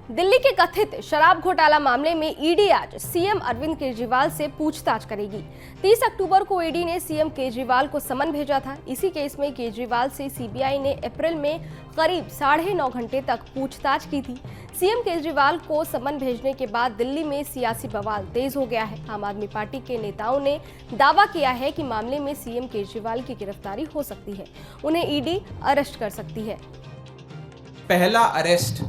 दिल्ली के कथित शराब घोटाला मामले में ईडी आज सीएम अरविंद केजरीवाल से पूछताछ करेगी। 30 अक्टूबर को ईडी ने सीएम केजरीवाल को समन भेजा था। इसी केस में केजरीवाल से सीबीआई ने अप्रैल में करीब 9.5 घंटे तक पूछताछ की थी। सीएम केजरीवाल को समन भेजने के बाद दिल्ली में सियासी बवाल तेज हो गया है। आम आदमी पार्टी के नेताओं ने दावा किया है कि मामले में सीएम केजरीवाल की गिरफ्तारी हो सकती है, उन्हें ईडी अरेस्ट कर सकती है। पहला अरेस्ट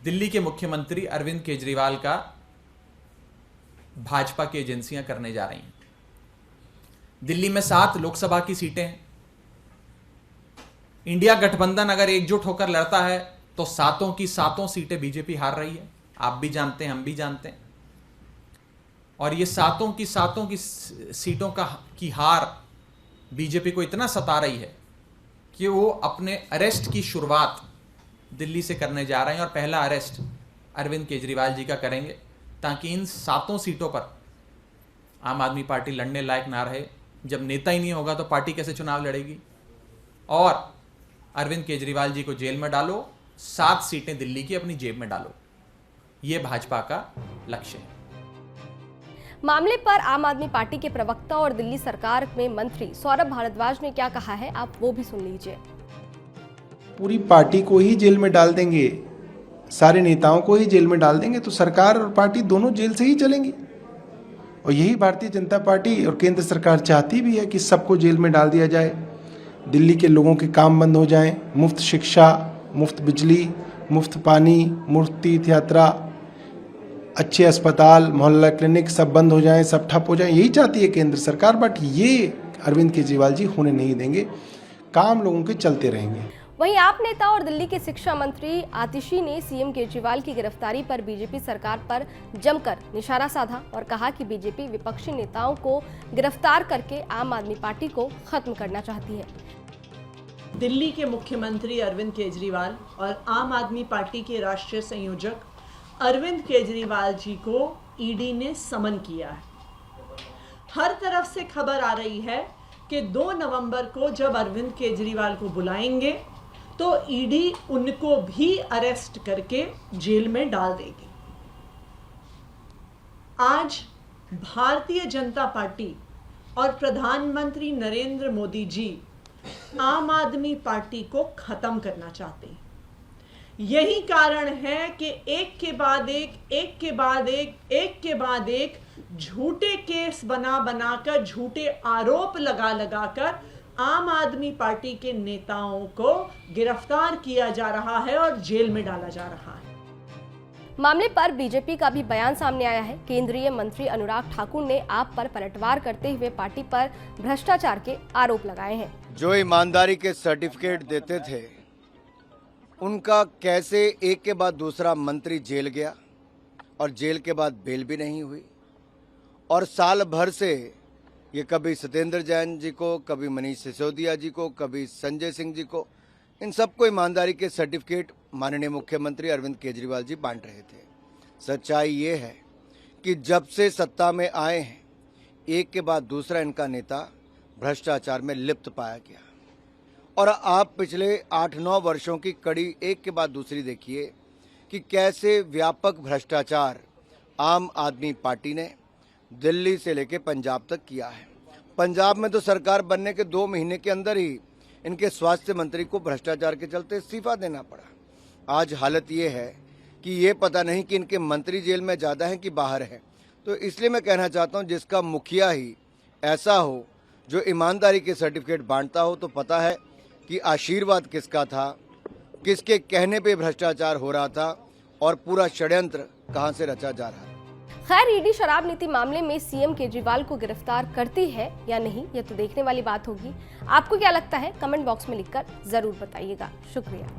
दिल्ली के मुख्यमंत्री अरविंद केजरीवाल का भाजपा की एजेंसियां करने जा रही हैं। दिल्ली में 7 लोकसभा की सीटें हैं। इंडिया गठबंधन अगर एकजुट होकर लड़ता है तो 7 की 7 सीटें बीजेपी हार रही है। आप भी जानते हैं, हम भी जानते हैं। और ये 7 की 7 की सीटों की हार बीजेपी को इतना सता रही है कि वो अपने अरेस्ट की शुरुआत दिल्ली से करने जा रहे हैं। और पहला अरेस्ट अरविंद केजरीवाल जी का करेंगे ताकि इन 7 सीटों पर आम आदमी पार्टी लड़ने लायक ना रहे। जब नेता ही नहीं होगा तो पार्टी कैसे चुनाव लड़ेगी। और अरविंद केजरीवाल जी को जेल में डालो, 7 सीटें दिल्ली की अपनी जेब में डालो, ये भाजपा का लक्ष्य है। मामले पर आम आदमी पार्टी के प्रवक्ता और दिल्ली सरकार में मंत्री सौरभ भारद्वाज ने क्या कहा है, आप वो भी सुन लीजिए। पूरी पार्टी को ही जेल में डाल देंगे, सारे नेताओं को ही जेल में डाल देंगे तो सरकार और पार्टी दोनों जेल से ही चलेंगी। और यही भारतीय जनता पार्टी और केंद्र सरकार चाहती भी है कि सबको जेल में डाल दिया जाए, दिल्ली के लोगों के काम बंद हो जाएं, मुफ्त शिक्षा, मुफ्त बिजली, मुफ्त पानी, मुफ्त तीर्थ यात्रा, अच्छे अस्पताल, मोहल्ला क्लिनिक सब बंद हो जाएं, सब ठप हो जाएं। यही चाहती है केंद्र सरकार, बट ये अरविंद केजरीवाल जी होने नहीं देंगे। काम लोगों के चलते रहेंगे। वहीं आप नेता और दिल्ली के शिक्षा मंत्री आतिशी ने सीएम केजरीवाल की गिरफ्तारी पर बीजेपी सरकार पर जमकर निशाना साधा और कहा कि बीजेपी विपक्षी नेताओं को गिरफ्तार करके आम आदमी पार्टी को खत्म करना चाहती है। दिल्ली के मुख्यमंत्री अरविंद केजरीवाल और आम आदमी पार्टी के राष्ट्रीय संयोजक अरविंद केजरीवाल जी को ईडी ने समन किया है। हर तरफ से खबर आ रही है कि 2 नवंबर को जब अरविंद केजरीवाल को बुलाएंगे तो ईडी उनको भी अरेस्ट करके जेल में डाल देगी। आज भारतीय जनता पार्टी और प्रधानमंत्री नरेंद्र मोदी जी आम आदमी पार्टी को खत्म करना चाहते हैं। यही कारण है कि एक के बाद एक झूठे केस बनाकर झूठे आरोप लगाकर आम आदमी पार्टी के नेताओं को गिरफ्तार किया जा रहा है और जेल में डाला जा रहा है। मामले पर बीजेपी का भी बयान सामने आया है। केंद्रीय मंत्री अनुराग ठाकुर ने आप पर पलटवार करते हुए पार्टी पर भ्रष्टाचार के आरोप लगाए हैं। जो ईमानदारी के सर्टिफिकेट देते थे उनका कैसे एक के बाद दूसरा मंत्री जेल गया और जेल के बाद बेल भी नहीं हुई। और साल भर से ये कभी सत्येंद्र जैन जी को, कभी मनीष सिसोदिया जी को, कभी संजय सिंह जी को, इन सबको ईमानदारी के सर्टिफिकेट माननीय मुख्यमंत्री अरविंद केजरीवाल जी बांट रहे थे। सच्चाई ये है कि जब से सत्ता में आए हैं एक के बाद दूसरा इनका नेता भ्रष्टाचार में लिप्त पाया गया। और आप पिछले 8-9 वर्षों की कड़ी एक के बाद दूसरी देखिए कि कैसे व्यापक भ्रष्टाचार आम आदमी पार्टी ने दिल्ली से लेकर पंजाब तक किया है। पंजाब में तो सरकार बनने के 2 महीने के अंदर ही इनके स्वास्थ्य मंत्री को भ्रष्टाचार के चलते इस्तीफा देना पड़ा। आज हालत ये है कि ये पता नहीं कि इनके मंत्री जेल में ज़्यादा हैं कि बाहर हैं। तो इसलिए मैं कहना चाहता हूँ जिसका मुखिया ही ऐसा हो जो ईमानदारी के सर्टिफिकेट बांटता हो तो पता है कि आशीर्वाद किसका था, किसके कहने पे भ्रष्टाचार हो रहा था और पूरा षड्यंत्र कहां से रचा जा रहा है। खैर, ईडी शराब नीति मामले में सीएम केजरीवाल को गिरफ्तार करती है या नहीं, यह तो देखने वाली बात होगी। आपको क्या लगता है, कमेंट बॉक्स में लिखकर जरूर बताइएगा। शुक्रिया।